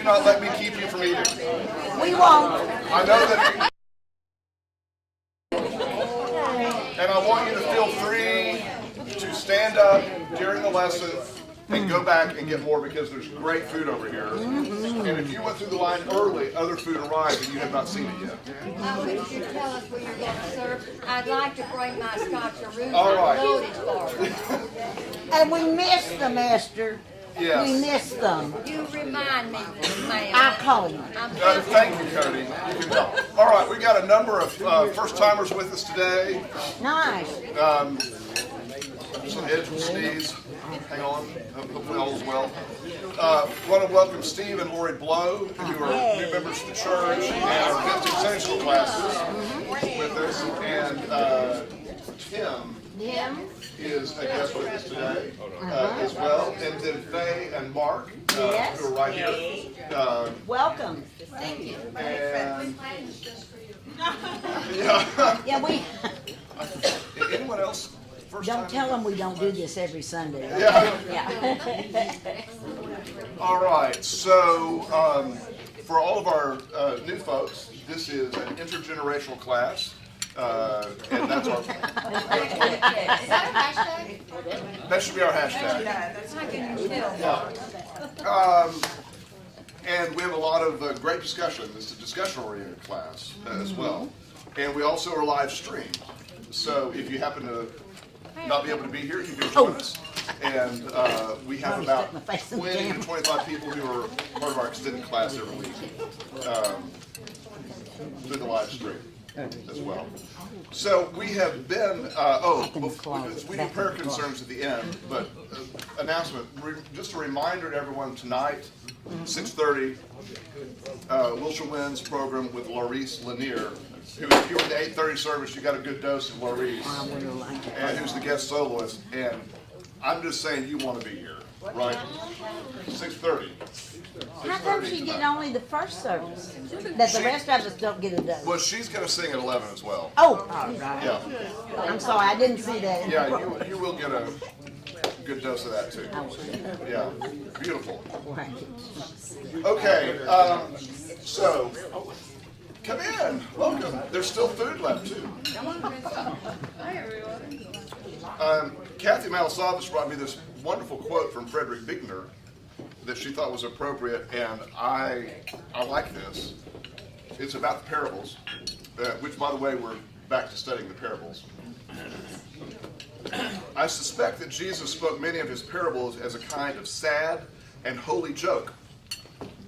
not let me keep you from eating. We won't. I know that. And I want you to feel free to stand up during the lesson and go back and get more because there's great food over here. And if you went through the line early, other food arrived and you have not seen it yet. Would you tell us where you're going to serve? I'd like to bring my scotcheroo. All right. Loaded for it. And we missed them, Esther. Yes. We missed them. You remind me, ma'am. I'll call you. Thank you, Cody. You can tell. All right, we got a number of first-timers with us today. Nice. Some edge and sneeze. Hang on. Hopefully all is well. Want to welcome Steve and Lori Blow, who are new members of the church and are visiting Sunday school classes with us. And Tim is a guest with us today as well. And then Faye and Mark, who are right here. Welcome. Thank you. And Yeah, we anyone else? don't tell them we don't do this every Sunday. Right? Yeah. Yeah. All right. So for all of our new folks, this is an intergenerational class. And that's our. Is that a hashtag? That should be our hashtag. And we have a lot of great discussion. It's a discussion-oriented class as well. And we also are live streamed. So if you happen to not be able to be here, you can join us. And we have about 20 to 25 people who are part of our extended class every week through the live stream as well. So we have been, we do prayer concerns at the end, but announcement, just a reminder to everyone tonight, 6:30, Wilshire Wins program with Laurice Lanier, who, if you were in the 8:30 service, you got a good dose of Laurice, and who's the guest soloist. And I'm just saying you want to be here, right? 6:30. How come she get only the first service? That the rest of us don't get a dose? Well, she's going to sing at 11 as well. Oh, all right. Yeah, I'm sorry, I didn't see that. yeah, you will get a good dose of that too. Yeah, beautiful. Right. Okay, so come in, welcome. There's still food left too. Hi, everyone. Kathy Malasavas brought me this wonderful quote from Frederick Buechner that she thought was appropriate, and I like this. It's about the parables, which, by the way, we're back to studying the parables. I suspect that Jesus spoke many of his parables as a kind of sad and holy joke,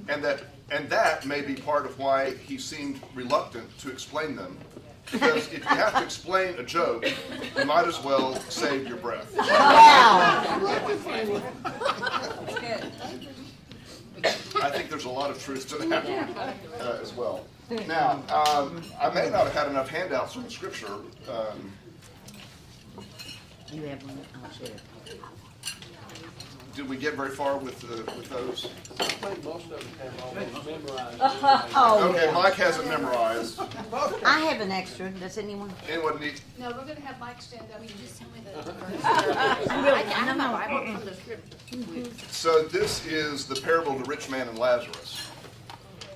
and that may be part of why he seemed reluctant to explain them. Because if you have to explain a joke, you might as well save your breath. Wow. I think there's a lot of truth to that as well. Now, I may not have had enough handouts from the scripture. You have one? I'll share. Did we get very far with those? I think most of them have almost memorized. Oh, Okay, yeah. Mike has it memorized. I have an extra. Does anyone? Anyone need? No, we're going to have Mike stand up. You just tell me the I know, I wrote from the script. So this is the parable of the rich man and Lazarus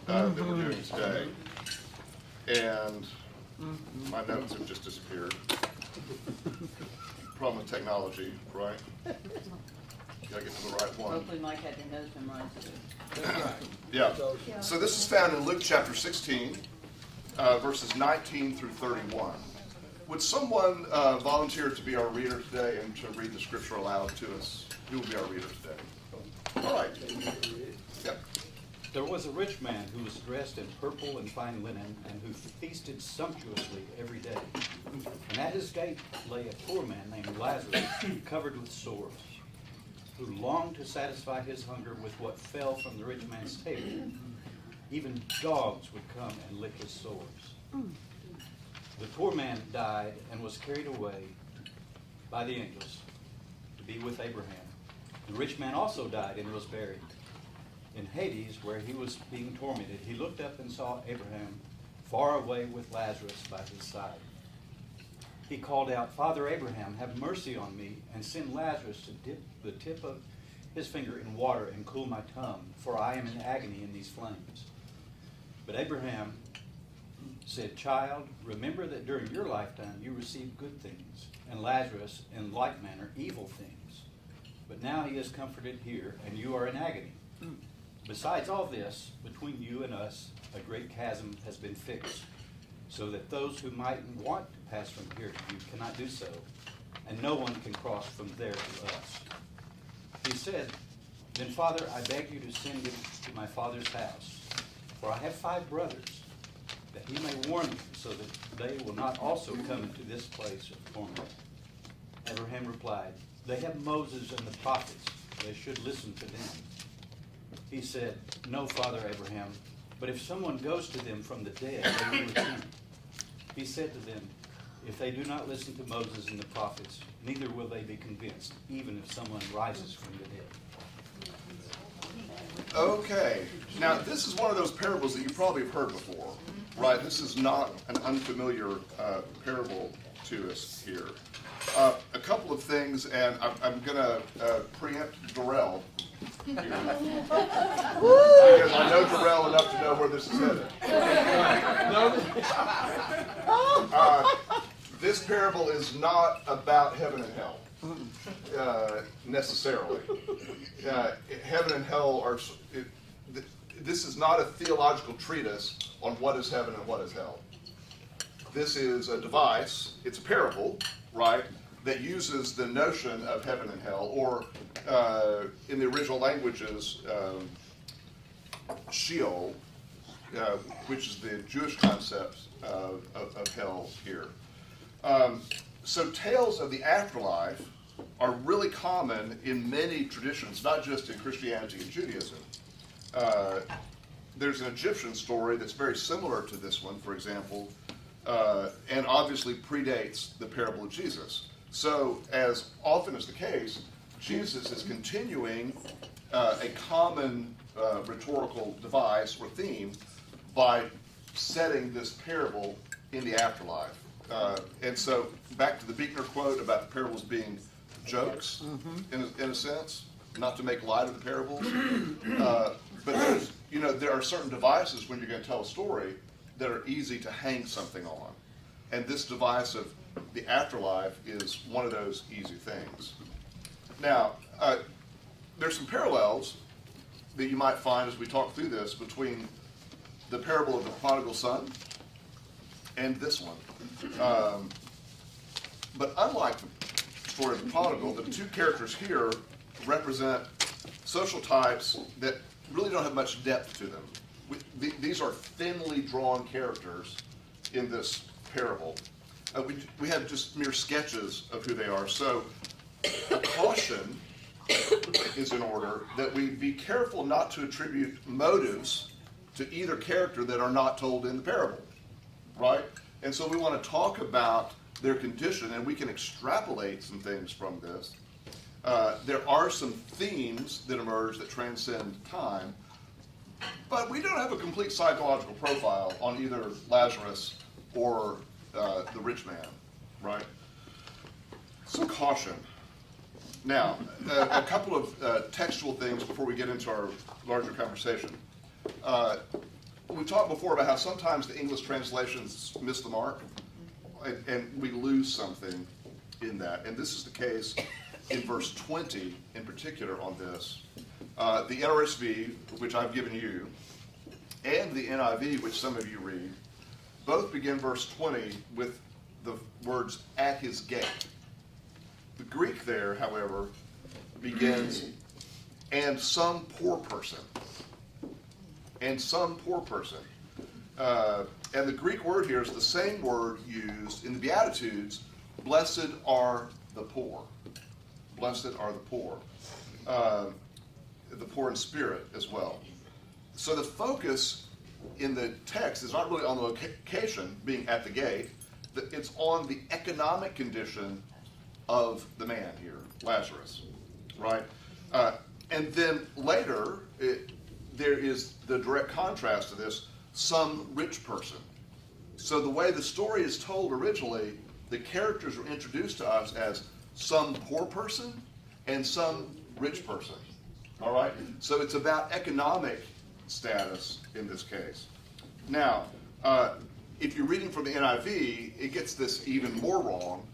that we're doing today. And my notes have just disappeared. Problem with technology, right? Gotta get to the right one. Hopefully Mike had the notes memorized. Yeah. So this is found in Luke chapter 16, verses 19 through 31. Would someone volunteer to be our reader today and to read the scripture aloud to us? Who will be our reader today? All right. Yep. There was a rich man who was dressed in purple and fine linen, and who feasted sumptuously every day. And at his gate lay a poor man named Lazarus, covered with sores, who longed to satisfy his hunger with what fell from the rich man's table. Even dogs would come and lick his sores. The poor man died and was carried away by the angels to be with Abraham. The rich man also died and was buried. In Hades, where he was being tormented, he looked up and saw Abraham far away with Lazarus by his side. He called out, "Father Abraham, have mercy on me, and send Lazarus to dip the tip of his finger in water and cool my tongue, for I am in agony in these flames. But Abraham said, Child, remember that during your lifetime you received good things, and Lazarus in like manner evil things. But now he is comforted here, and you are in agony. Besides all this, between you and us a great chasm has been fixed, so that those who might want to pass from here to you cannot do so, and no one can cross from there to us. He said, Then, Father, I beg you to send him to my father's house, for I have 5 brothers, that he may warn them, so that they will not also come into this place of torment. Abraham replied, They have Moses and the prophets. They should listen to them. He said, No, Father Abraham, but if someone goes to them from the dead, they will return. He said to them, If they do not listen to Moses and the prophets, neither will they be convinced, even if someone rises from the dead. Okay, now this is one of those parables that you probably have heard before, right? This is not an unfamiliar parable to us here. A couple of things, and I'm going to preempt Darrell here. Because I know Darrell enough to know where this is headed. This parable is not about heaven and hell, necessarily. Heaven and hell are... This is not a theological treatise on what is heaven and what is hell. This is a device, it's a parable, right, that uses the notion of heaven and hell, or in the original languages, Sheol, which is the Jewish concept of hell here. So tales of the afterlife are really common in many traditions, not just in Christianity and Judaism. There's an Egyptian story that's very similar to this one, for example, and obviously predates the parable of Jesus. So, as often is the case, Jesus is continuing a common rhetorical device or theme by setting this parable in the afterlife. And so, back to the Buechner quote about the parables being jokes, in a sense, not to make light of the parables. But there's, there are certain devices when you're going to tell a story that are easy to hang something on. And this device of the afterlife is one of those easy things. Now, there's some parallels that you might find as we talk through this between the parable of the prodigal son and this one. But unlike the story of the prodigal, the two characters here represent social types that really don't have much depth to them. These are thinly drawn characters in this parable. We have just mere sketches of who they are. So a caution is in order that we be careful not to attribute motives to either character that are not told in the parable, right? And so we want to talk about their condition, and we can extrapolate some things from this. There are some themes that emerge that transcend time, but we don't have a complete psychological profile on either Lazarus or the rich man, right? So caution. Now, a couple of textual things before we get into our larger conversation. We talked before about how sometimes the English translations miss the mark, and we lose something in that. And this is the case in verse 20 in particular on this. The NRSV, which I've given you, and the NIV, which some of you read, both begin verse 20 with the words, at his gate. The Greek there, however, begins, and some poor person. And some poor person. And the Greek word here is the same word used in the Beatitudes, blessed are the poor. Blessed are the poor. The poor in spirit as well. So the focus in the text is not really on the location, being at the gate, it's on the economic condition of the man here, Lazarus, right? And then later, there is the direct contrast to this, some rich person. So the way the story is told originally, the characters are introduced to us as some poor person and some rich person. All right? So it's about economic status in this case. Now, if you're reading from the NIV, it gets this even more wrong.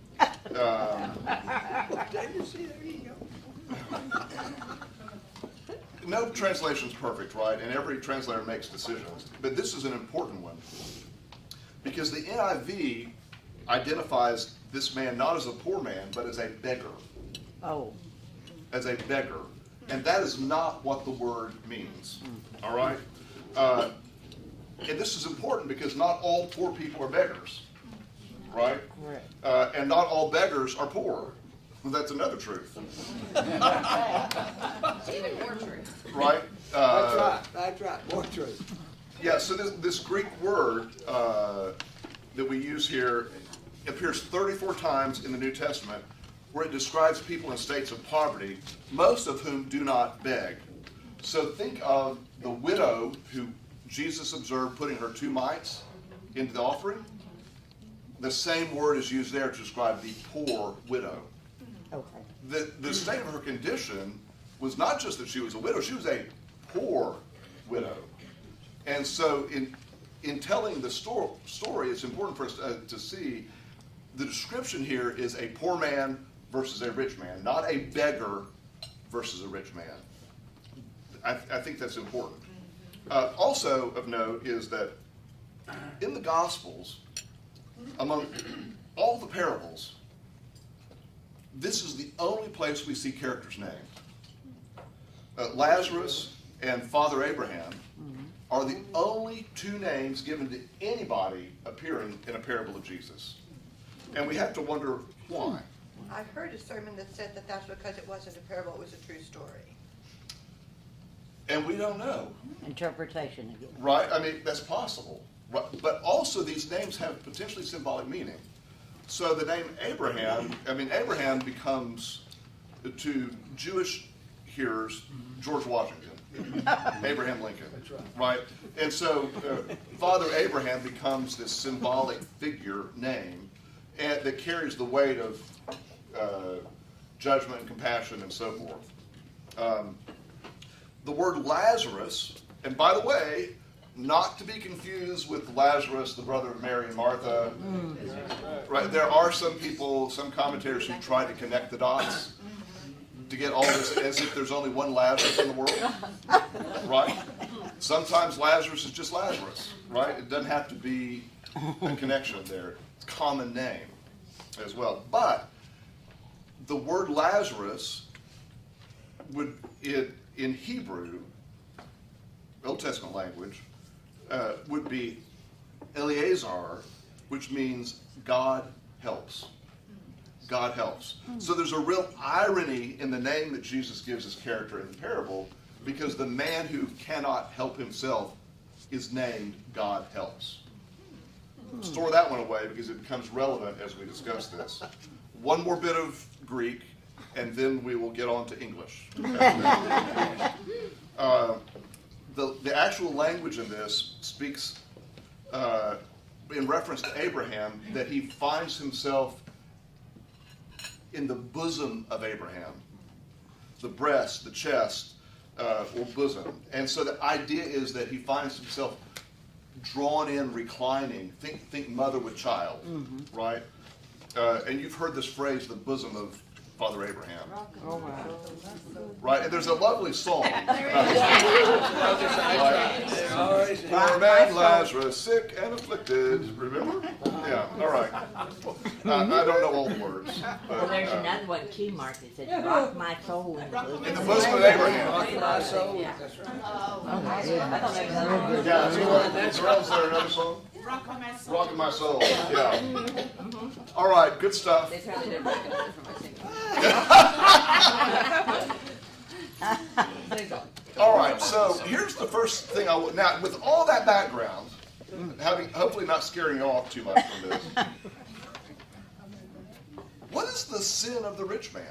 No translation's perfect, right? And every translator makes decisions. But this is an important one. Because the NIV identifies this man not as a poor man, but as a beggar. Oh. As a beggar. And that is not what the word means. All right? And this is important because not all poor people are beggars. Right? Correct. And not all beggars are poor. Well, that's another truth. Even more true. Right? That's right, more truth. Yeah, so this Greek word that we use here appears 34 times in the New Testament, where it describes people in states of poverty, most of whom do not beg. So think of the widow who Jesus observed putting her 2 mites into the offering. The same word is used there to describe the poor widow. Okay. The state of her condition was not just that she was a widow, she was a poor widow. And so in telling the story, it's important for us to see the description here is a poor man versus a rich man, not a beggar versus a rich man. I think that's important. Also of note is that in the Gospels, among all the parables, this is the only place we see characters named. Lazarus and Father Abraham are the only 2 names given to anybody appearing in a parable of Jesus. And we have to wonder why. I've heard a sermon that said that that's because it wasn't a parable, it was a true story. And we don't know. Interpretation again. Right? I mean, that's possible. Right? But also these names have potentially symbolic meaning. So the name Abraham, Abraham becomes, to Jewish hearers, George Washington. Abraham Lincoln. That's right. Right? And so Father Abraham becomes this symbolic figure name that carries the weight of judgment and compassion and so forth. The word Lazarus, and by the way, not to be confused with Lazarus, the brother of Mary and Martha. Right? There are some people, some commentators who try to connect the dots to get all this as if there's only one Lazarus in the world. Right? Sometimes Lazarus is just Lazarus. Right? It doesn't have to be a connection there. It's a common name as well. But the word Lazarus in Hebrew, Old Testament language, would be Eleazar, which means God helps. God helps. So there's a real irony in the name that Jesus gives his character in the parable, because the man who cannot help himself is named God helps. Store that one away because it becomes relevant as we discuss this. One more bit of Greek, and then we will get on to English. The actual language in this speaks in reference to Abraham that he finds himself in the bosom of Abraham, the breast, the chest, or bosom. And so the idea is that he finds himself drawn in, reclining. Think mother with child, right? And you've heard this phrase, the bosom of Father Abraham. Oh, wow. Right? And there's a lovely song. Always Poor man Lazarus, sick and afflicted. Remember? Yeah, all right. I don't know all the words. Well, there's another one, Key Mark, that says, rock my soul in the bosom. In the bosom of Abraham. rock my soul. That's right. Yeah, so is there another song? Rocking my soul. Yeah. All right, good stuff. They probably didn't recognize it from my single. All right, so here's the first thing now, with all that background, hopefully not scaring you off too much from this, what is the sin of the rich man?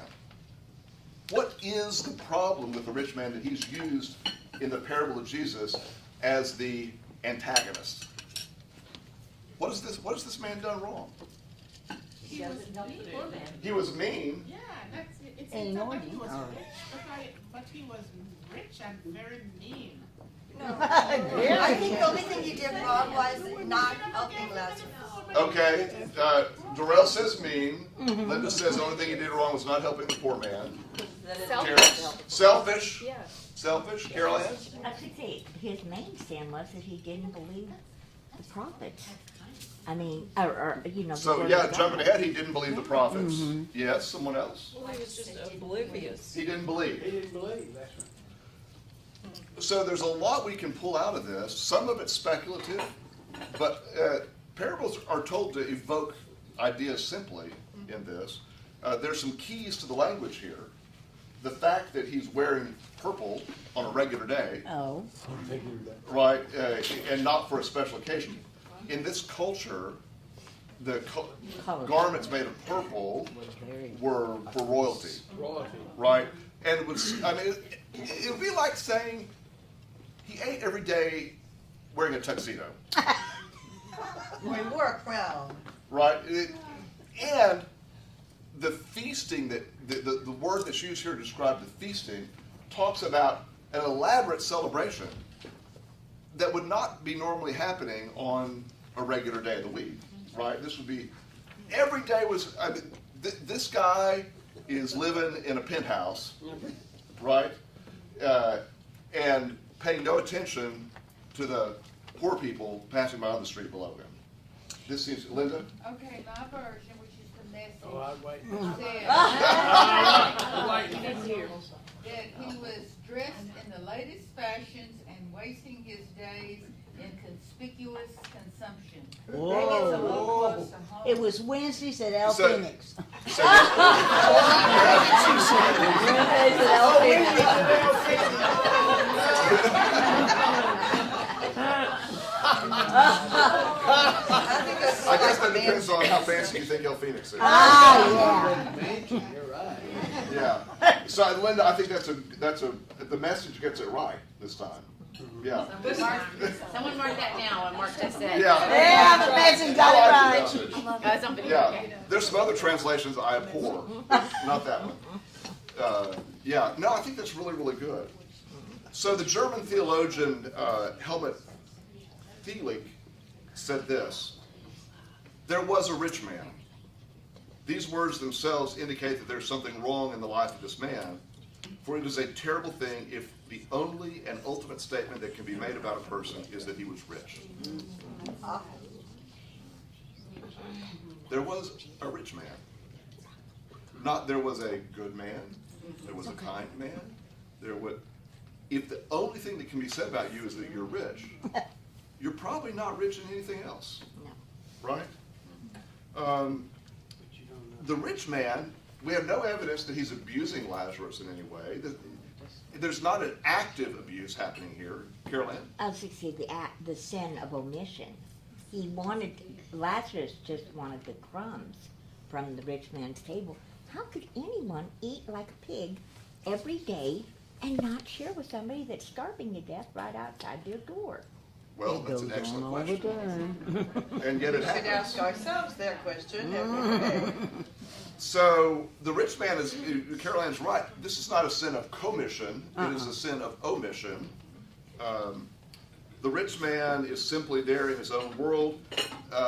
What is the problem with the rich man that he's used in the parable of Jesus as the antagonist? What is this man done wrong? He was mean. He was mean. Yeah, it's Ain't not no like he was mean. rich, but he was rich and very mean. No. I think the only thing you did wrong was not helping Lazarus. Okay, Darrell says mean. Linda says the only thing he did wrong was not helping the poor man. Terrence, selfish. Yes. Selfish. Carol Ann? I think his main sin was that he didn't believe the prophets. I mean, or you know. the So word yeah, of jumping God. ahead, he didn't believe the prophets. Yes, someone else? Well, he was just oblivious. He didn't believe. He didn't believe, that's right. So there's a lot we can pull out of this. Some of it's speculative, but parables are told to evoke ideas simply in this. There's some keys to the language here. The fact that he's wearing purple on a regular day, Oh, right, and not for a special occasion. In this culture, the Color. garments made of purple were for royalty, Royalty. right? And it was, I mean, it would be like saying he ate every day wearing a tuxedo, We wore a crown. right? And the feasting that, the word that's used here to describe the feasting talks about an elaborate celebration that would not be normally happening on a regular day of the week, right? This would be, every day was, I mean, this guy is living in a penthouse, right? And paying no attention to the poor people passing by on the street below him. This seems, Linda? Okay, my version, which is the message, Oh, I'd wait. says that he was dressed in the latest fashions and wasting his days in conspicuous consumption. Whoa. That gets a little close to home. it was Wednesdays at El So- Phoenix. So, Wednesdays at El Phoenix. I think that's I guess like that depends on how fancy you think El Phoenix is. Ah, Mansion, you're right. Yeah. So Linda, I think the message gets it right this time. Yeah. Someone mark that down, what Mark just said. Yeah. yeah. Yeah, the message got it I right. like the message. That's on video. Yeah. There's some other translations I abhor. Not that one. Yeah. No, I think that's really, really good. So the German theologian Helmut Thielich said this: there was a rich man. These words themselves indicate that there's something wrong in the life of this man, for it is a terrible thing if the only and ultimate statement that can be made about a person is that he was rich. There was a rich man. Not there was a good man, there was a kind man, there was, if the only thing that can be said about you is that you're rich, you're probably not rich in anything else, right? The rich man, we have no evidence that he's abusing Lazarus in any way. There's not an active abuse happening here. Carol Ann? I was going to say the sin of omission. Lazarus just wanted the crumbs from the rich man's table. How could anyone eat like a pig every day and not share with somebody that's starving to death right outside their door? Well, that's an excellent All the question. time. And yet it We should ask happens. ourselves that question every day. So the rich man is, Carol Ann's right, this is not a sin of commission, it is a sin of omission. The rich man is simply there in his own world.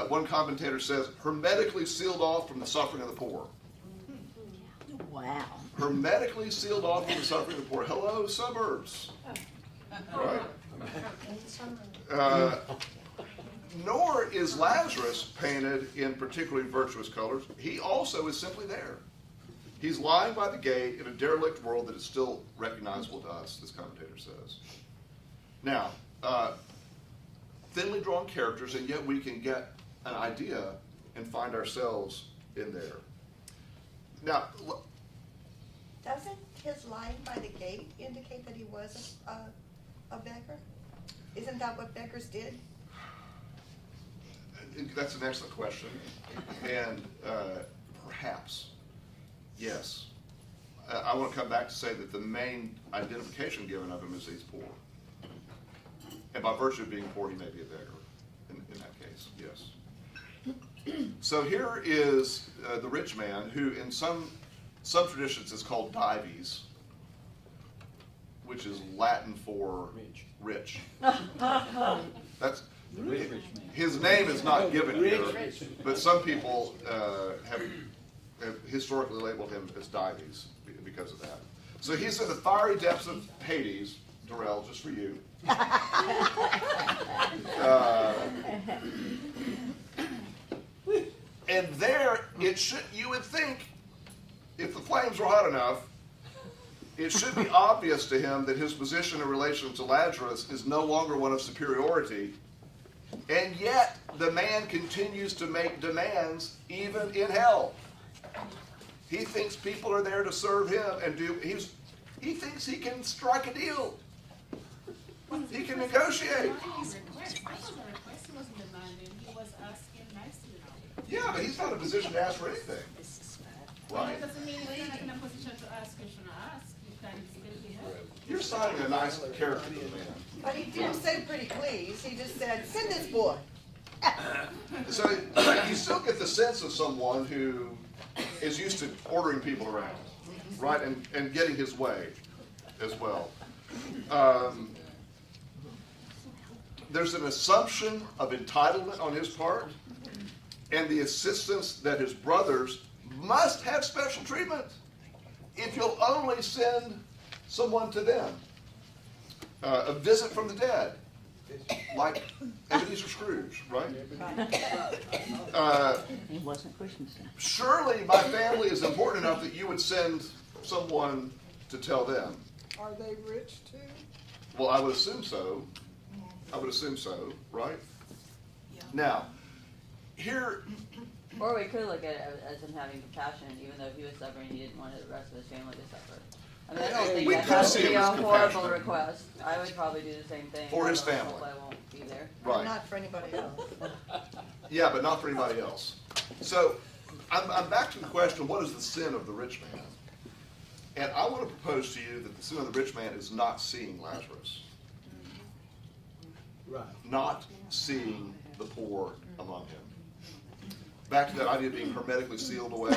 One commentator says, hermetically sealed off from the suffering of the poor. Wow. Hermetically sealed off from the suffering of the poor. Hello, suburbs. Right? Nor is Lazarus painted in particularly virtuous colors. He also is simply there. He's lying by the gate in a derelict world that is still recognizable to us, this commentator says. Now, thinly drawn characters, and yet we can get an idea and find ourselves in there. Now, Doesn't his lying by the gate indicate that he was a beggar? Isn't that what beggars did? that's an excellent question, and perhaps, yes. I want to come back to say that the main identification given of him is he's poor. And by virtue of being poor, he may be a beggar in that case, yes. So here is the rich man who in some traditions is called Dives, which is Latin for rich. That's, The rich man. his name is not given here, but some people have historically labeled him as Dives because of that. So he's in the fiery depths of Hades, Darrell, just for you. And there, you would think, if the flames were hot enough, it should be obvious to him that his position in relation to Lazarus is no longer one of superiority. And yet, the man continues to make demands even in hell. He thinks people are there to serve him and he thinks he can strike a deal. He can negotiate. I thought the request wasn't demanding, he was asking nicely now. Yeah, but he's not in a position to ask for anything. Right? That doesn't mean he's not in a position to ask or should not ask, you can still be helped. You're signing a nice character to the man. But he didn't say pretty please, he just said, send this boy. So you still get the sense of someone who is used to ordering people around, right? And getting his way as well. There's an assumption of entitlement on his part and the insistence that his brothers must have special treatment if you'll only send someone to them. A visit from the dead, like Ebenezer Scrooge, right? It wasn't Christmas. Surely my family is important enough that you would send someone to tell them. Are they rich too? Well, I would assume so. I would assume so, right? Now, here, Or we could look at it as him having compassion, even though he was suffering, he didn't want the rest of his family to suffer. I mean, I don't think We that could has see to be him a as horrible compassionate. request. I would probably do the same thing. For his although family. I won't be there. right. Not for anybody else. Yeah, but not for anybody else. So, I'm back to the question, what is the sin of the rich man? And I want to propose to you that the sin of the rich man is not seeing Lazarus. Right. Not seeing the poor among him. Back to that idea of being hermetically sealed away,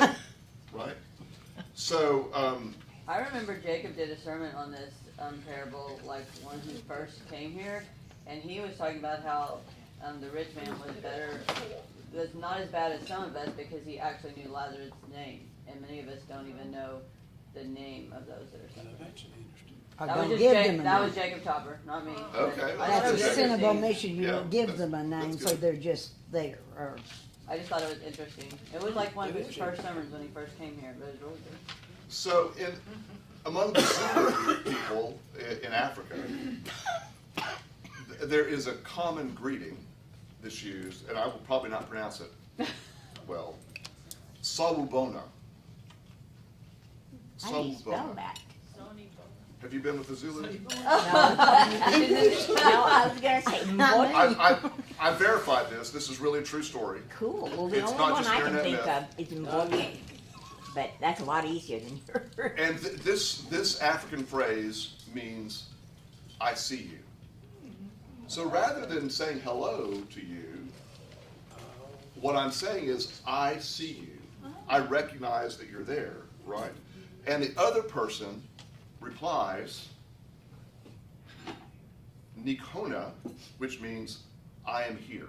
right? So, I remember Jacob did a sermon on this parable, like when he first came here, and he was talking about how the rich man was not as bad as some of us because he actually knew Lazarus' name, and many of us don't even know the name of those that are suffering. Or That was don't just give them a that name. was Jacob Topper, not me. Okay, I That's thought it a was sin of interesting. omission, you Yeah, don't give that's- them a name, that's so good. they're just there, or. I just thought it was interesting. It was like one of his first sermons when he first came here. But it was really good. So among the Zulu people in Africa, there is a common greeting that's used, and I will probably not pronounce it well. Sawubona. How do you spell that? Have you been with the Zulu? No, I was gonna say, Mboni. I verified this. This is really a true story. Cool, well, the It's only not one just I can internet think myth. of is Mboni, but that's a lot easier than yours. And this African phrase means, I see you. So rather than saying hello to you, what I'm saying is, I see you. I recognize that you're there, right? And the other person replies, Nikona, which means, I am here.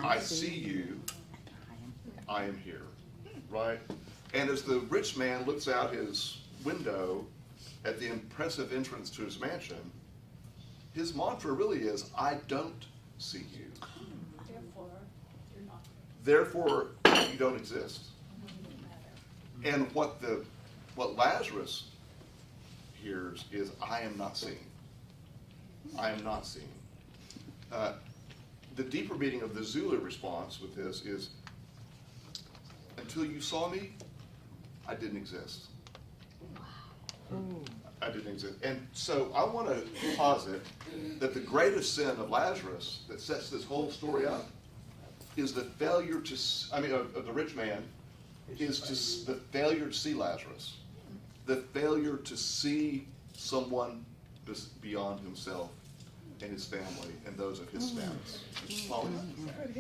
I see you. I am here, right? And as the rich man looks out his window at the impressive entrance to his mansion, his mantra really is, I don't see you. Therefore, you're not. Therefore, you don't exist. And what Lazarus hears is, I am not seen. I am not seen. The deeper meaning of the Zulu response with this is, until you saw me, I didn't exist. I didn't exist. And so I want to posit that the greatest sin of Lazarus that sets this whole story up is the failure to, of the rich man, is the failure to see Lazarus. The failure to see someone beyond himself and his family and those of his status. Follow me? But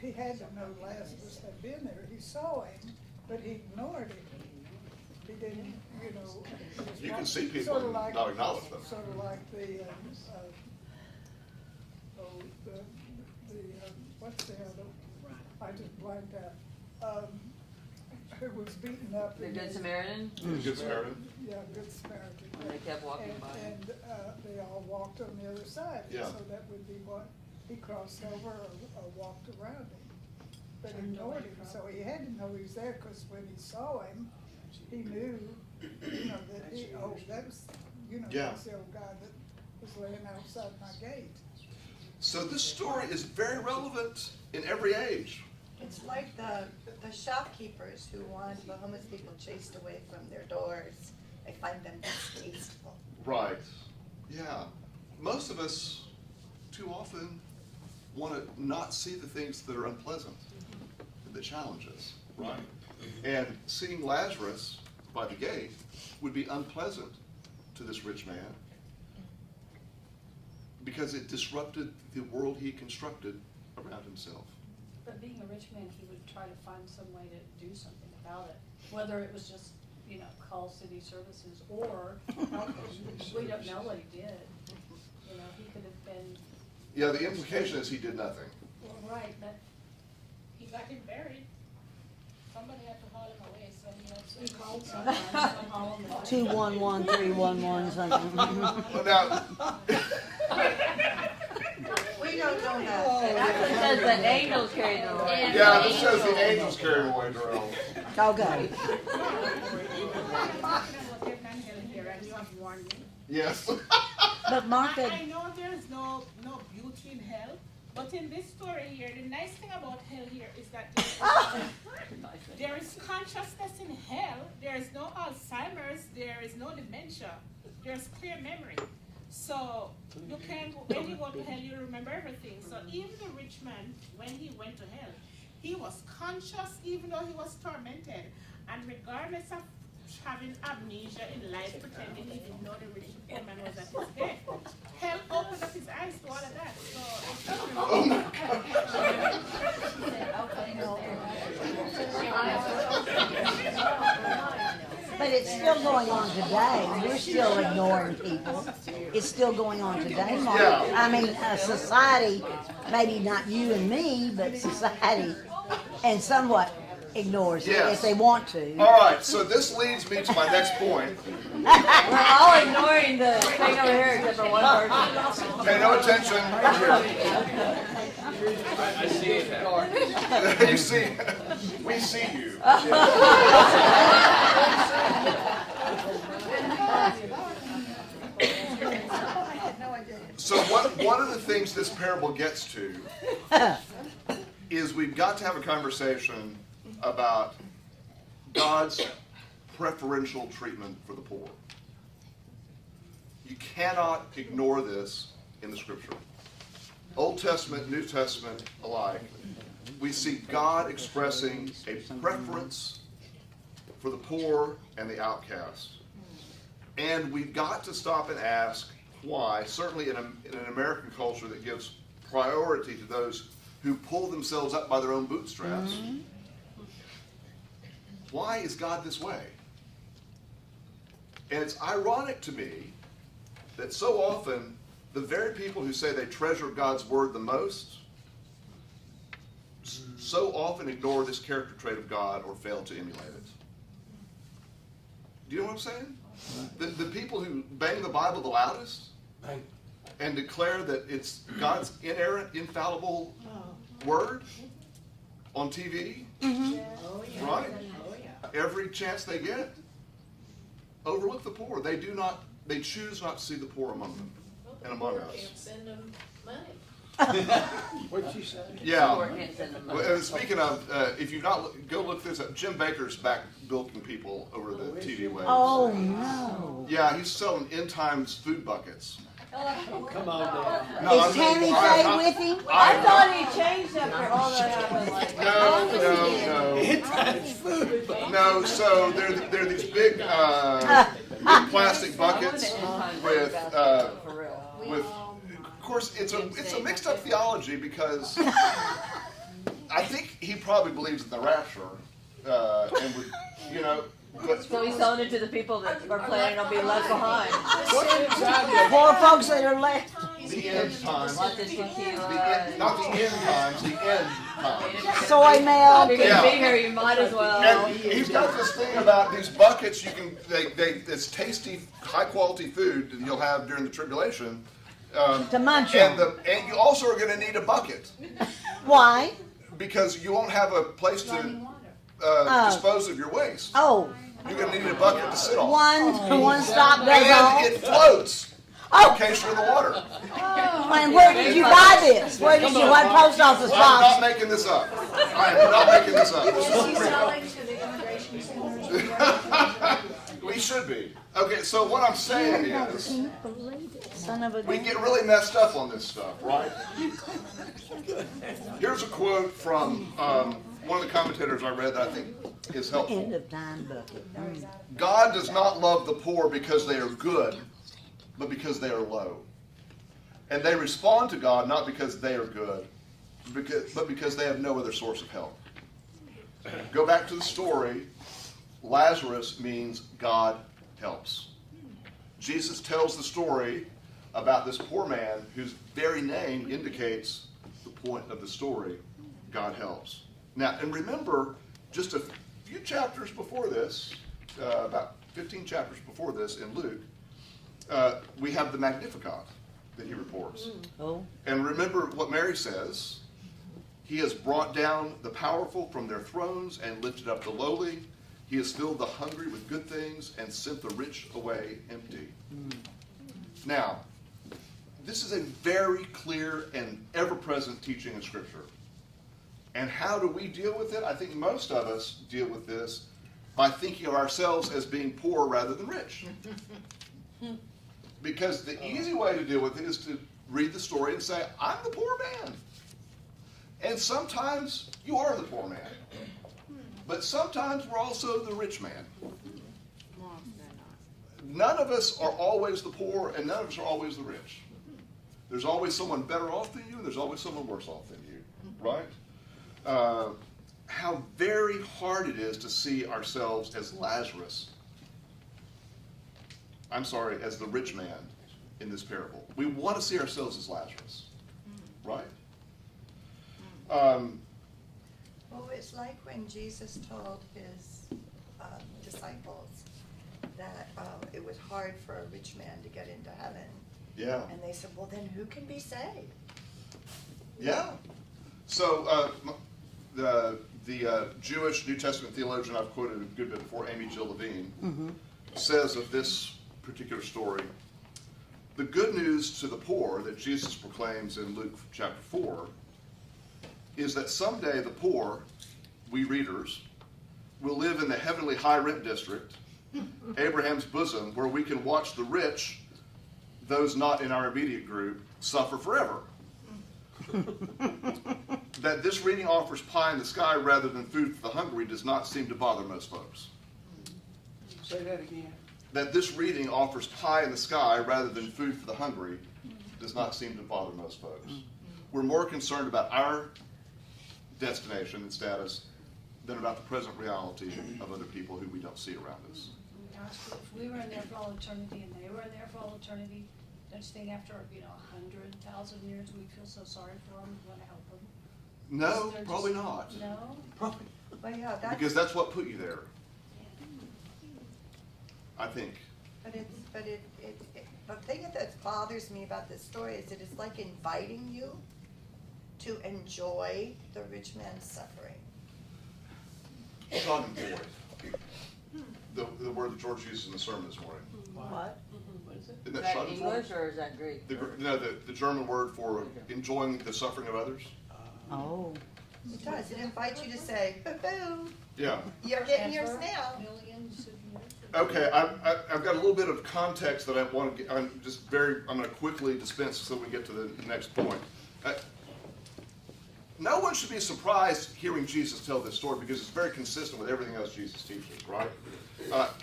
he had to know Lazarus had been there. He saw him, but he ignored him. he didn't, you know. it was You can like- see people sorta and like- not acknowledge them. Sort of like what's the other, I just blanked out. Who was beaten up. The in Good the- Samaritan, Good Samaritan? Yeah, Good Samaritan. when they kept walking by. And they all walked on the other side. Yeah. So that would be what, he crossed over or walked around him, but ignored him. So he had to know he was there, because when he saw him, he knew, you know, that he, oh, that was, you know, Yeah. that's the old guy that was laying outside my gate. So this story is very relevant in every age. It's like the shopkeepers who want the homeless people chased away from their doors. They find them distasteful. Right. Yeah. Most of us, too often, want to not see the things that are unpleasant, that challenge us, right? And seeing Lazarus by the gate would be unpleasant to this rich man because it disrupted the world he constructed around himself. But being a rich man, he would try to find some way to do something about it, whether it was just, you know, call city services or help him. We don't know what he did. You know, he could have been, Yeah, the implication is he did nothing. well, right, but he got him buried. Somebody had to haul him away, so he had to. He called someone, so haul him away. 211, 311, something. Well, now, We don't know It that. actually says the angels carried the Lord. yeah, this says the angels carried away Darrell. Okay. Yes. But Mark, I know there's no beauty in hell, but in this story here, the nice thing about hell here is that there is consciousness in hell. There is no Alzheimer's. There is no dementia. There's clear memory. So you can, when you go to hell, you remember everything. So even the rich man, when he went to hell, he was conscious even though he was tormented. And regardless of having amnesia in life, pretending he didn't know the rich woman was at his head, hell opened up his eyes to all of that. but it's still going on today. We're still ignoring people. It's still going on today, Mark. Yeah. I mean, society, maybe not you and me, but society, and somewhat ignores it Yes. if they want to. All right, so this leads me to my next point. We're all ignoring the thing over here except for one person. Pay no attention. I see it. You see, we see you. So one of the things this parable gets to is we've got to have a conversation about God's preferential treatment for the poor. You cannot ignore this in the scripture. Old Testament, New Testament alike, we see God expressing a preference for the poor and the outcast. And we've got to stop and ask why, certainly in an American culture that gives priority to those who pull themselves up by their own bootstraps. Mm-hmm. Why is God this way? And it's ironic to me that so often the very people who say they treasure God's word the most so often ignore this character trait of God or fail to emulate it. Do you know what I'm saying? The people who bang the Bible the loudest and declare that it's God's inerrant, infallible word on TV, right? Every chance they get, overlook the poor. They choose not to see the poor among them and among us. Send them money. What'd you say? Yeah. Lord can't send them money. Well, speaking of, if you've not, go look this up. Jim Baker's back bilking people over the TV waves. Oh, no. Yeah, he's selling end times food buckets. Come on down. No, Is Tammy Faye with him? I thought he changed after all that happened. Like, No, so they're these big plastic buckets with, of course, it's a mixed up theology because I think he probably believes in the rapture and would, So he's selling it to the people that are planning on being left behind. Poor folks that are left. The end times. Want this tequila. Not the end times, the end times. Soy milk. If you're gonna be here, you might as well. And he's got this thing about these buckets. You can, it's tasty, high quality food that you'll have during the tribulation. To munch And on. and you also are going to need a bucket Why? because you won't have a place to dispose of your waste. Oh, You're going to need a bucket to sit on. one stop does And all. it floats Oh, in case you're in the water. and where did you buy this? Where did you, what post office I'm not box? making this up. I am not making this up. This is real. We should be. Okay, so what I'm saying is, Son of a we gun. get really messed up on this stuff, right? Here's a quote from one of the commentators I read that I think is helpful. End of time bucket. God does not love the poor because they are good, but because they are low. And they respond to God not because they are good, but because they have no other source of help. Go back to the story. Lazarus means God helps. Jesus tells the story about this poor man whose very name indicates the point of the story, God helps. Now, and remember, just a few chapters before this, about 15 chapters before this in Luke, we have the Magnificat that he reports. Oh, And remember what Mary says, he has brought down the powerful from their thrones and lifted up the lowly. He has filled the hungry with good things and sent the rich away empty. Now, this is a very clear and ever-present teaching in Scripture. And how do we deal with it? I think most of us deal with this by thinking of ourselves as being poor rather than rich. Because the easy way to deal with it is to read the story and say, I'm the poor man. And sometimes you are the poor man. But sometimes we're also the rich man. None of us are always the poor, and none of us are always the rich. There's always someone better off than you, and there's always someone worse off than you, right? How very hard it is to see ourselves as Lazarus. I'm sorry, as the rich man in this parable. We want to see ourselves as Lazarus, right? Well, it's like when Jesus told his disciples that it was hard for a rich man to get into heaven. Yeah. And they said, well, then who can be saved? Yeah. So the Jewish New Testament theologian I've quoted a good bit before, Amy Jill Levine, says of this particular story, the good news to the poor that Jesus proclaims in Luke chapter 4 is that someday the poor, we readers, will live in the heavenly high rent district, Abraham's bosom, where we can watch the rich, those not in our immediate group, suffer forever. That this reading offers pie in the sky rather than food for the hungry does not seem to bother most folks. Say that again. That this reading offers pie in the sky rather than food for the hungry does not seem to bother most folks. We're more concerned about our destination and status than about the present reality of other people who we don't see around us. Gosh, if we were in there for all eternity and they were in there for all eternity, don't you think after, 100,000 years, we'd feel so sorry for them, want to help them? No, They're probably just- not. No? Well, yeah, that's, Because that's what put you there, I think. but the thing that bothers me about this story is that it's like inviting you to enjoy the rich man's suffering. Schadenfreude. The word that George used in the sermon this morning. what? Isn't Is that that Schadenfreude? English or is that Greek? The German word for enjoying the suffering of others. Oh. It does, it invites you to say, hoo-hoo, Yeah. you're getting yours now. Millions of years. Okay, I've got a little bit of context that I want to get. I'm going to quickly dispense so we get to the next point. No one should be surprised hearing Jesus tell this story because it's very consistent with everything else Jesus teaches, right?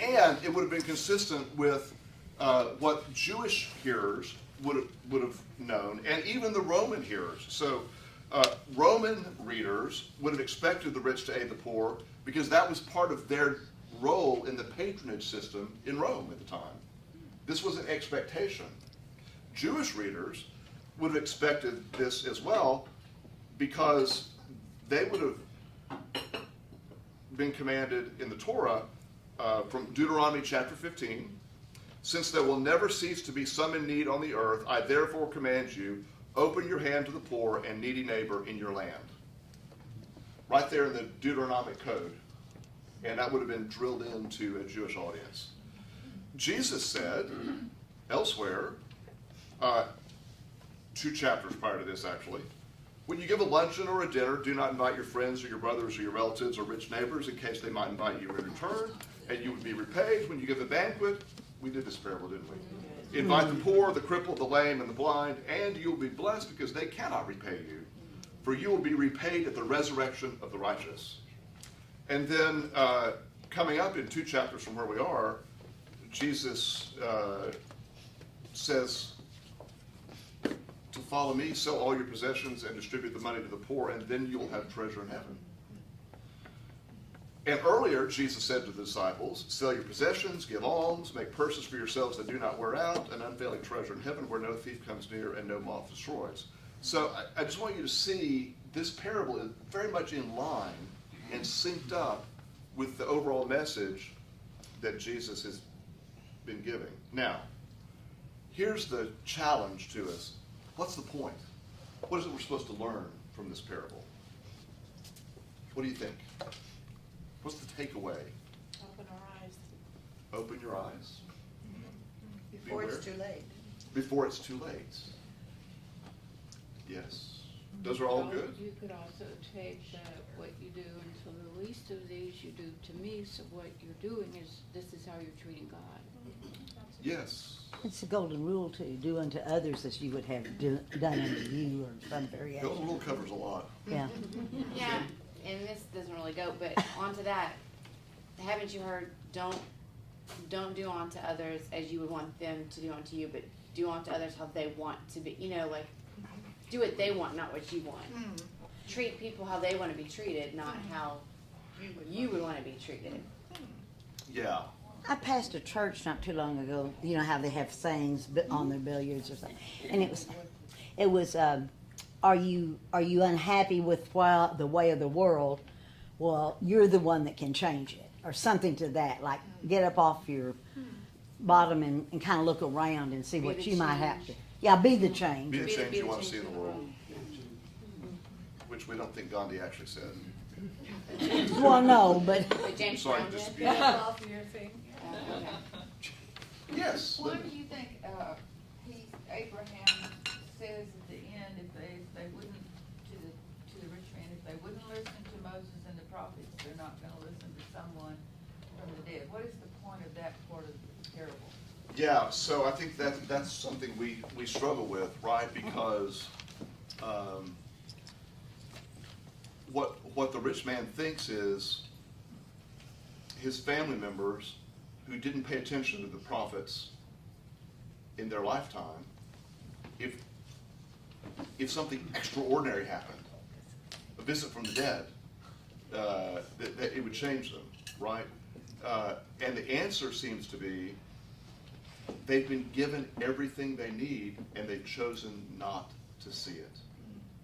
And it would have been consistent with what Jewish hearers would have known, and even the Roman hearers. So Roman readers would have expected the rich to aid the poor because that was part of their role in the patronage system in Rome at the time. This was an expectation. Jewish readers would have expected this as well, because they would have been commanded in the Torah from Deuteronomy chapter 15, since there will never cease to be some in need on the earth, I therefore command you, open your hand to the poor and needy neighbor in your land. Right there in the Deuteronomic code. And that would have been drilled into a Jewish audience. Jesus said elsewhere, 2 chapters prior to this actually, when you give a luncheon or a dinner, do not invite your friends or your brothers or your relatives or rich neighbors, in case they might invite you in return, and you would be repaid. When you give a banquet, we did this parable, didn't we? Invite the poor, the crippled, the lame, and the blind, and you will be blessed, because they cannot repay you, for you will be repaid at the resurrection of the righteous. And then coming up in 2 chapters from where we are, Jesus says, to follow me, sell all your possessions and distribute the money to the poor, and then you will have treasure in heaven. And earlier, Jesus said to the disciples, sell your possessions, give alms, make purses for yourselves that do not wear out, an unfailing treasure in heaven where no thief comes near and no moth destroys. So I just want you to see this parable is very much in line and synced up with the overall message that Jesus has been giving. Now, here's the challenge to us. What's the point? What is it we're supposed to learn from this parable? What do you think? What's the takeaway? Open our eyes. Open your eyes. Before it's too late. Before it's too late. Yes. Those are all good. You could also take what you do unto the least of these, you do to me. So what you're doing is, this is how you're treating God. Yes. It's the golden rule to do unto others as you would have done unto you, or some variation. Golden rule covers a lot. Yeah. Yeah, and this doesn't really go, but onto that, haven't you heard, don't do unto others as you would want them to do unto you, but do unto others how they want to be, like, do what they want, not what you want. Treat people how they want to be treated, not how you would want to be treated. Yeah. I passed a church not too long ago. You know how they have sayings on their billiards or something, and it was, are you unhappy with the way of the world? Well, you're the one that can change it, or something to that. Like, get up off your bottom and kind of look around and see Be what the you might have change. to. Yeah, be the change. Be the change be you the want to change see in the world. Which we don't think Gandhi actually said. Well, no, but But James Sorry, Brown just did? be- Off your thing. Okay. Yes. Why do you think Abraham says at the end, if they wouldn't, to the rich man, if they wouldn't listen to Moses and the prophets, they're not going to listen to someone from the dead? What is the point of that part of the parable? Yeah, so I think that's something we struggle with, right? Because what the rich man thinks is his family members who didn't pay attention to the prophets in their lifetime, if something extraordinary happened, a visit from the dead, that it would change them, right? And the answer seems to be they've been given everything they need, and they've chosen not to see it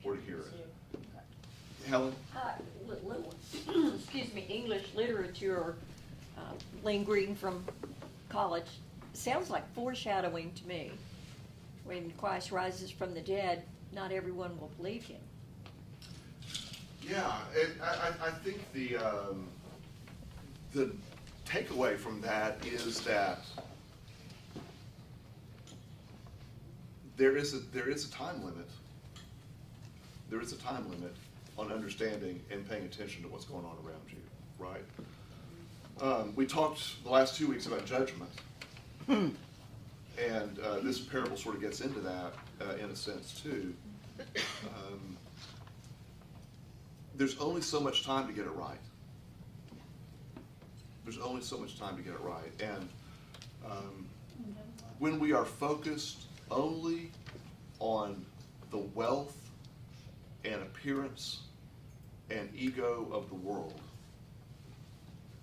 or to hear it. Helen? Excuse me, English literature lingering from college sounds like foreshadowing to me. When Christ rises from the dead, not everyone will believe him. Yeah, and I think the takeaway from that is that there is a time limit. There is a time limit on understanding and paying attention to what's going on around you, right? We talked the last 2 weeks about judgment, and this parable sort of gets into that in a sense too. There's only so much time to get it right. There's only so much time to get it right, and when we are focused only on the wealth and appearance and ego of the world,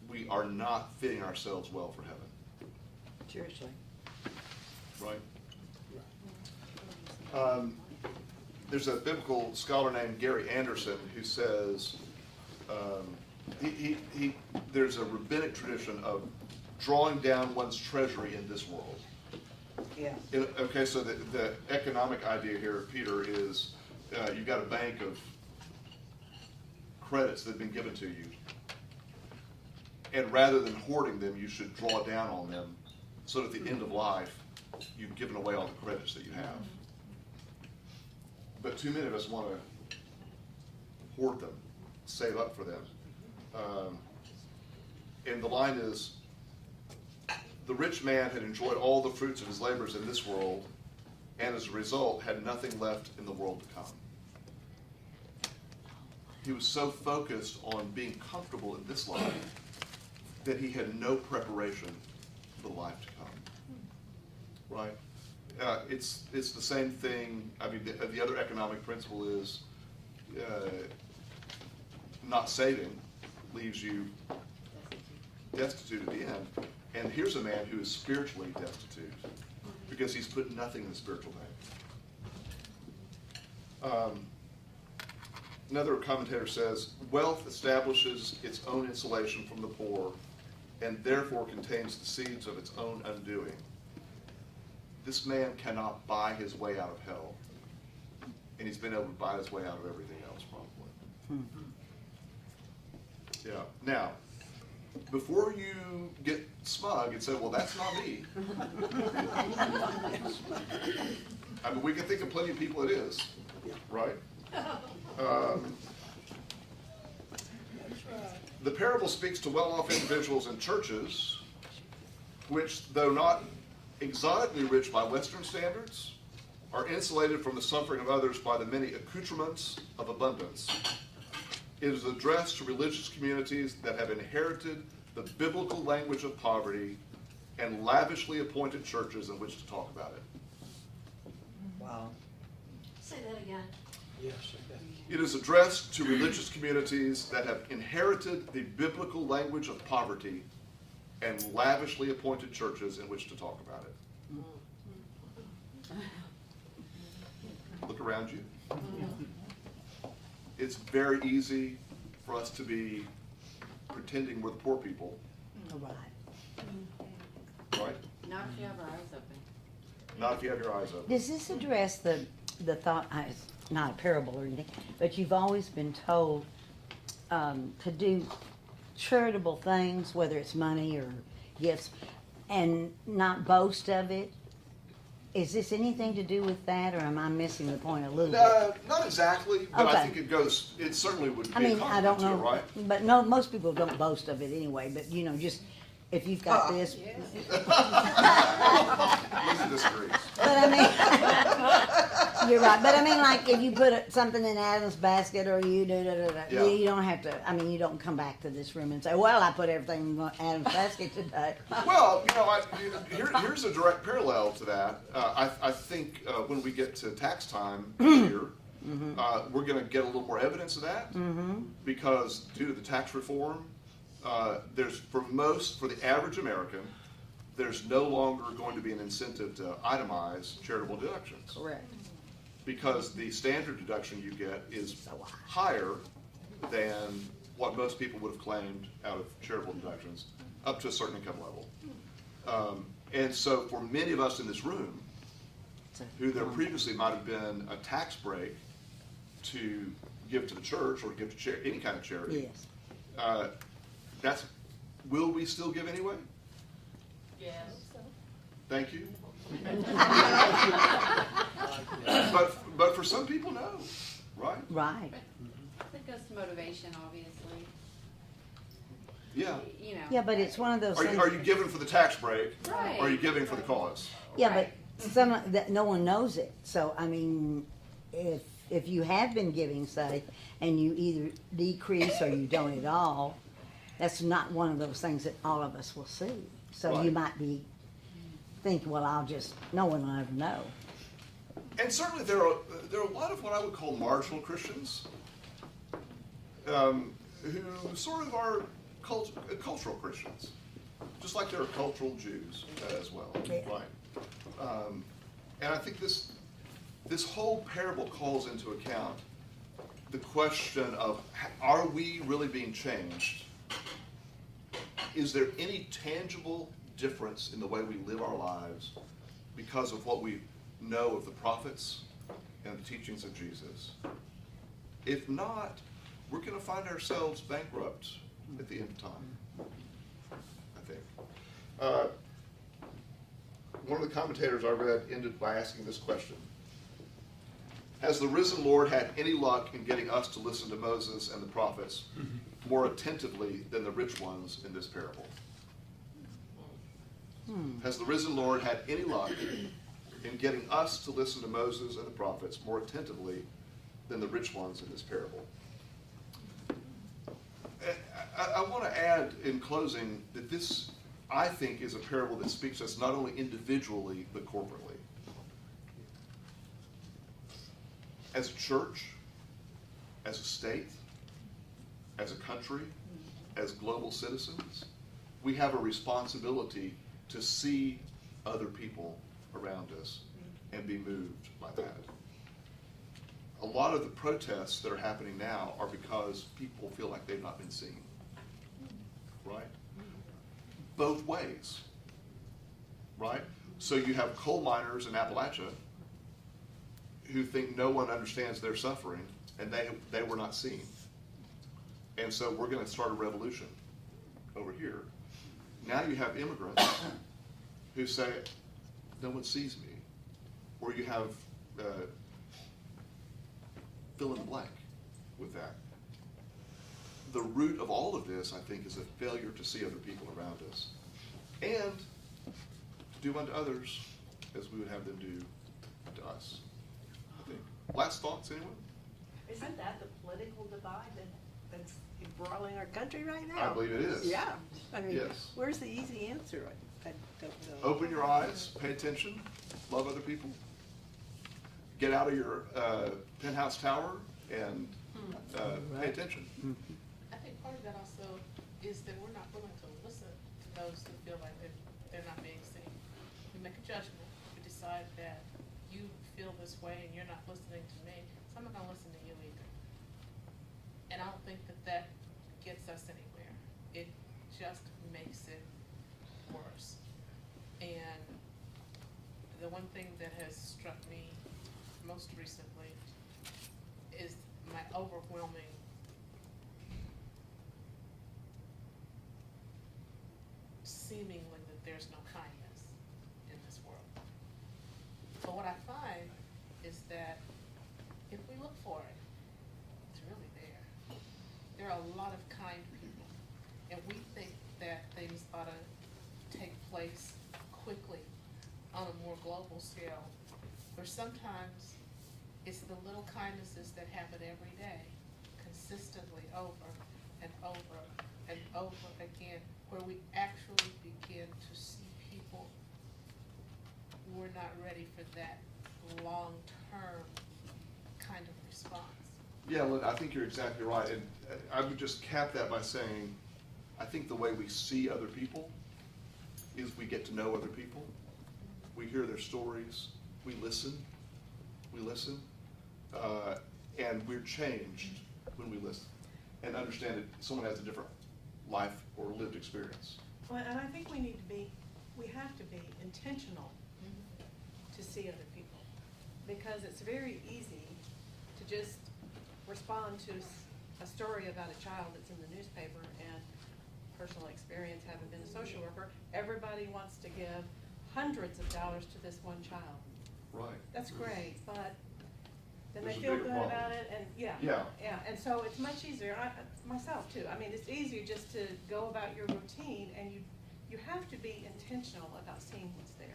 we are not fitting ourselves well for heaven. Seriously. Right? There's a biblical scholar named Gary Anderson who says there's a rabbinic tradition of drawing down one's treasury in this world. Yeah. Okay, so the economic idea here, Peter, is you've got a bank of credits that have been given to you. And rather than hoarding them, you should draw down on them so that at the end of life, you've given away all the credits that you have. But too many of us want to hoard them, save up for them. And the line is, the rich man had enjoyed all the fruits of his labors in this world, and as a result had nothing left in the world to come. He was so focused on being comfortable in this life that he had no preparation for the life to come. Right? It's the same thing. I mean, the other economic principle is not saving leaves you destitute at the end. And here's a man who is spiritually destitute because he's put nothing in the spiritual bank. Another commentator says, wealth establishes its own insulation from the poor and therefore contains the seeds of its own undoing. This man cannot buy his way out of hell, and he's been able to buy his way out of everything else, probably. Yeah. Now, before you get smug and say, well, that's not me. I mean, we can think of plenty of people it is, right? The parable speaks to well-off individuals and churches, which, though not exotically rich by Western standards, are insulated from the suffering of others by the many accoutrements of abundance. It is addressed to religious communities that have inherited the biblical language of poverty and lavishly appointed churches in which to talk about it. Wow. Say that again. Yes. It is addressed to religious communities that have inherited the biblical language of poverty and lavishly appointed churches in which to talk about it. Look around you. It's very easy for us to be pretending we're the poor people. Right? Not if you have our eyes open. Not if you have your eyes open. Does this address the thought, it's not a parable or anything, but you've always been told to do charitable things, whether it's money or gifts, and not boast of it? Is this anything to do with that, or am I missing the point a little bit? Not exactly, but Okay. I think it certainly would be I mean, a I don't compliment to know, it, right? but no, most people don't boast of it anyway, but you know, just, if you've got this. Easy to disagree. But I mean, you're right, but I mean, like, if you put something in Adam's basket, or you Yeah. you don't have to, I mean, you don't come back to this room and say, well, I put everything in Adam's basket today. Well, here's a direct parallel to that. I think when we get to tax time here, we're going to get a little more evidence of that because due to the tax reform, there's for the average American, there's no longer going to be an incentive to itemize charitable deductions. Correct. Because the standard deduction you get is higher than what most people would have claimed out of charitable deductions up to a certain income level. And so for many of us in this room, who there previously might have been a tax break to give to the church or give to any kind of charity, Yes. Will we still give anyway? Yes. Thank you. But for some people, no, right? Right. I think that's motivation, obviously. Yeah. You know. Yeah, but it's one of those things. Are you giving for the tax break? Right. Or are you giving for the cause? Yeah, but that no one knows it. So I mean, if you have been giving, say, and you either decrease or you don't at all, that's not one of those things that all of us will see. So you might be thinking, well, no one will ever know. And certainly there are a lot of what I would call marginal Christians who sort of are cultural Christians, just like there are cultural Jews as well, Yeah. right? And I think this whole parable calls into account the question of, are we really being changed? Is there any tangible difference in the way we live our lives because of what we know of the prophets and the teachings of Jesus? If not, we're going to find ourselves bankrupt at the end of time, I think. One of the commentators I read ended by asking this question: has the risen Lord had any luck in getting us to listen to Moses and the prophets more attentively than the rich ones in this parable? Has the risen Lord had any luck in getting us to listen to Moses and the prophets more attentively than the rich ones in this parable? I want to add in closing that this, I think, is a parable that speaks to us not only individually but corporately. As a church, as a state, as a country, as global citizens, we have a responsibility to see other people around us and be moved by that. A lot of the protests that are happening now are because people feel like they've not been seen, right? Both ways, right? So you have coal miners in Appalachia who think no one understands their suffering, and they were not seen. And so we're going to start a revolution over here. Now you have immigrants who say, no one sees me. Or you have fill in the blank with that. The root of all of this, I think, is a failure to see other people around us and to do unto others as we would have them do unto us. I think. Last thoughts, anyone? Isn't that the political divide that's embroiling our country right now? I believe it is. Yeah. I mean, Yes. where's the easy answer? I don't know. Open your eyes, pay attention, love other people, get out of your penthouse tower and pay attention. I think part of that also is that we're not willing to listen to those who feel like they're not being seen. We make a judgment. We decide that you feel this way and you're not listening to me, so I'm not going to listen to you either. And I don't think that gets us anywhere. It just makes it worse. And the one thing that has struck me most recently is my overwhelming seemingly that there's no kindness in this world. But what I find is that if we look for it, it's really there. There are a lot of kind people, and we think that things ought to take place quickly on a more global scale, where sometimes it's the little kindnesses that happen every day, consistently over and over and over again, where we actually begin to see people. We're not ready for that long-term kind of response. Yeah, Lynn, I think you're exactly right. And I would just cap that by saying, I think the way we see other people is we get to know other people. We hear their stories. We listen. And we're changed when we listen and understand that someone has a different life or lived experience. Well, and I think we have to be intentional to see other people, because it's very easy to just respond to a story about a child that's in the newspaper, and personal experience, having been a social worker, everybody wants to give hundreds of dollars to this one child. Right. That's great, but then There's they a feel bigger good problem. about it, and yeah, and so it's much easier, myself too, I mean, it's easier just to go about your routine, and you have to be intentional about seeing what's there.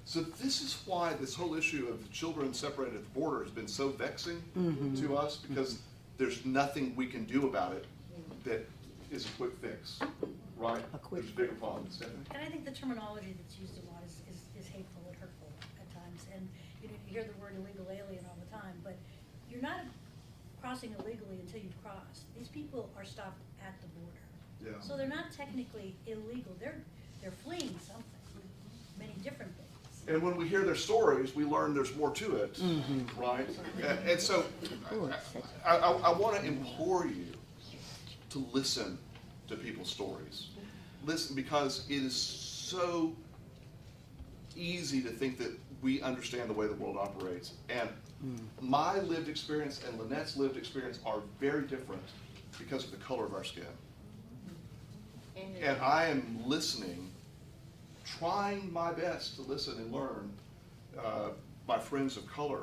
So this is why this whole issue of children separated at the border has been so vexing to us, because there's nothing we can do about it that is a quick fix, right? There's bigger problems, Stephanie. And I think the terminology that's used a lot is hateful and hurtful at times. And you hear the word illegal alien all the time, but you're not crossing illegally until you've crossed. These people are stopped at the border. Yeah. So they're not technically illegal, they're fleeing something, many different things. And when we hear their stories, we learn there's more to it, right? And so I want to implore you to listen to people's stories. Listen, because it is so easy to think that we understand the way the world operates. And my lived experience and Lynette's lived experience are very different because of the color of our skin. And I am listening, trying my best to listen and learn my friends of color.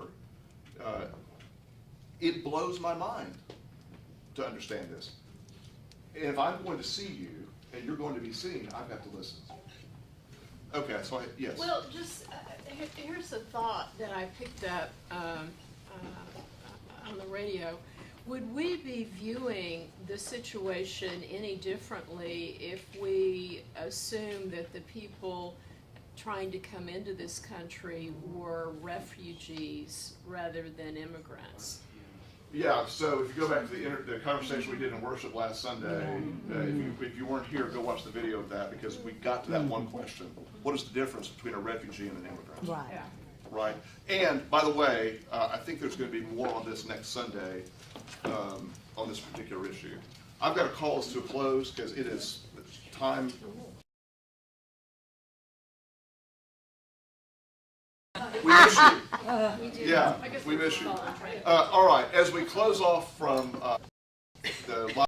It blows my mind to understand this. And if I'm going to see you and you're going to be seen, I've got to listen. Okay, so yes. Well, just, here's a thought that I picked up on the radio. Would we be viewing the situation any differently if we assume that the people trying to come into this country were refugees rather than immigrants? Yeah, so if you go back to the conversation we did in worship last Sunday, if you weren't here, go watch the video of that, because we got to that one question. What is the difference between a refugee and an immigrant? Right. Yeah. Right? And, by the way, I think there's going to be more on this next Sunday, on this particular issue. I've got to call us to a close because it is time. We miss you. Yeah, we miss you. All right, as we close off from the